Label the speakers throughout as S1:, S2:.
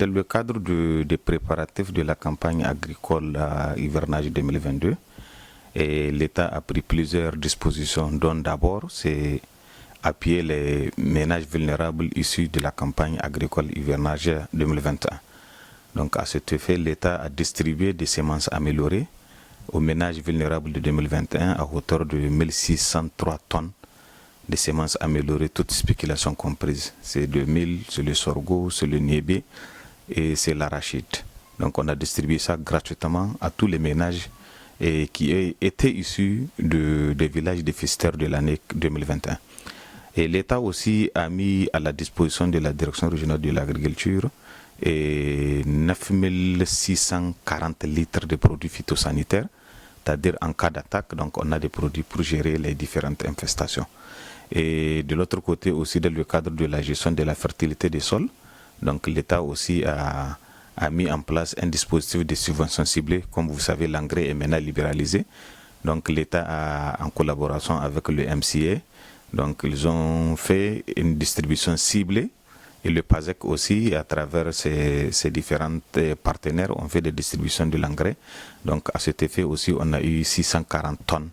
S1: Dans le cadre des préparatifs de la campagne agricole à hivernage 2022, l'État a pris plusieurs dispositions, dont d'abord c'est appuyer les ménages vulnérables issus de la campagne agricole hivernage 2021. Donc à cet effet, l'État a distribué des semences améliorées aux ménages vulnérables de 2021 à hauteur de 1603 tonnes de semences améliorées, toutes spéculations comprises. C'est le mil, c'est le sorgho, c'est le niébé et c'est l'arachide. Donc on a distribué ça gratuitement à tous les ménages qui étaient issus des villages déficitaires de l'année 2021. Et l'État aussi a mis à la disposition de la Direction régionale de l'agriculture 9640 litres de produits phytosanitaires, c'est-à-dire en cas d'attaque, donc on a des produits pour gérer les différentes infestations. Et de l'autre côté aussi, dans le cadre de la gestion de la fertilité des sols, donc l'État aussi a mis en place un dispositif de subvention ciblée. Comme vous savez, l'engrais est maintenant libéralisé. Donc l'État, en collaboration avec le MCA, donc ils ont fait une distribution ciblée. Et le PASEC aussi, à travers ses différents partenaires, ont fait des distributions de l'engrais. Donc à cet effet aussi, on a eu 640 tonnes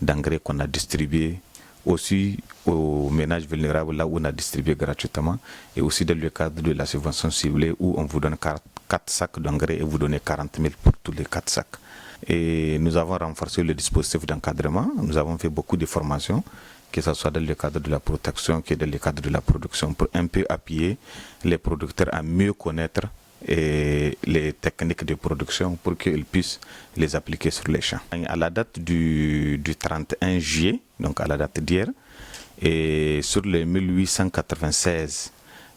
S1: d'engrais qu'on a distribué aussi aux ménages vulnérables, là où on a distribué gratuitement, et aussi dans le cadre de la subvention ciblée où on vous donne 4 sacs d'engrais et vous donnez 40 000 pour tous les 4 sacs. Et nous avons renforcé le dispositif d'encadrement, nous avons fait beaucoup de formations, que ce soit dans le cadre de la protection que dans le cadre de la production, pour un peu appuyer les producteurs à mieux connaître les techniques de production pour qu'ils puissent les appliquer sur les champs. À la date du 31 juillet, donc à la date d'hier, et sur les 1896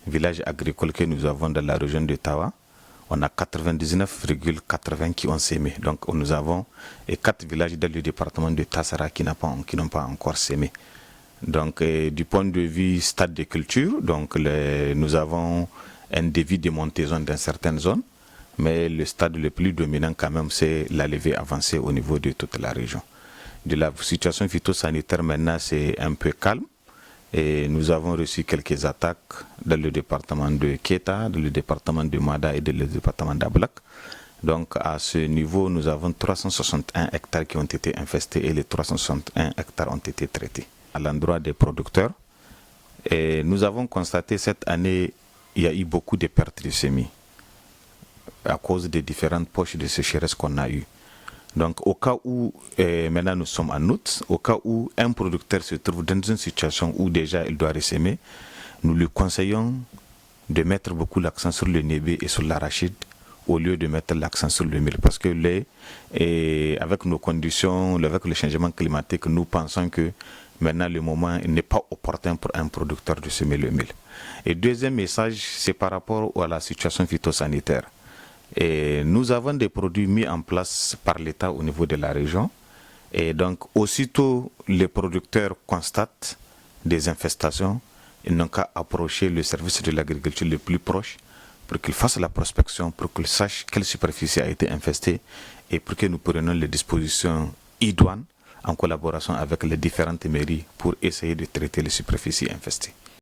S1: villages agricoles que nous avons dans la région de Tawa, on a 99,80 qui ont sémé. Donc nous avons 4 villages dans le département de Tassara qui n'ont pas encore sémé. Donc du point de vue stade de culture, donc nous avons un début de montaison dans certaines zones, mais le stade le plus dominant quand même, c'est la levée avancée au niveau de toute la région. De la situation phytosanitaire maintenant, c'est un peu calme. Et nous avons reçu quelques attaques dans le département de Keta, dans le département de Mada et dans le département d'Ablak. Donc à ce niveau, nous avons 361 hectares qui ont été infestés et les 361 hectares ont été traités. À l'endroit des producteurs, et nous avons constaté cette année, il y a eu beaucoup de pertes de semis à cause des différentes poches de sécheresse qu'on a eues. Donc au cas où, maintenant nous sommes en août, au cas où un producteur se trouve dans une situation où déjà il doit ressemer, nous lui conseillons de mettre beaucoup l'accent sur le niébé et sur l'arachide au lieu de mettre l'accent sur le mil. Parce que avec nos conditions, avec le changement climatique, nous pensons que maintenant le moment n'est pas opportun pour un producteur de semer le mil. Et deuxième message, c'est par rapport à la situation phytosanitaire. Et nous avons des produits mis en place par l'État au niveau de la région. Et donc, aussitôt les producteurs constatent des infestations, ils n'ont qu'à approcher le service de l'agriculture le plus proche pour qu'ils fassent la prospection, pour qu'ils sachent quelle superficie a été infestée et pour que nous prenions les dispositions idoines en collaboration avec les différentes mairies pour essayer de traiter les superficies infestées.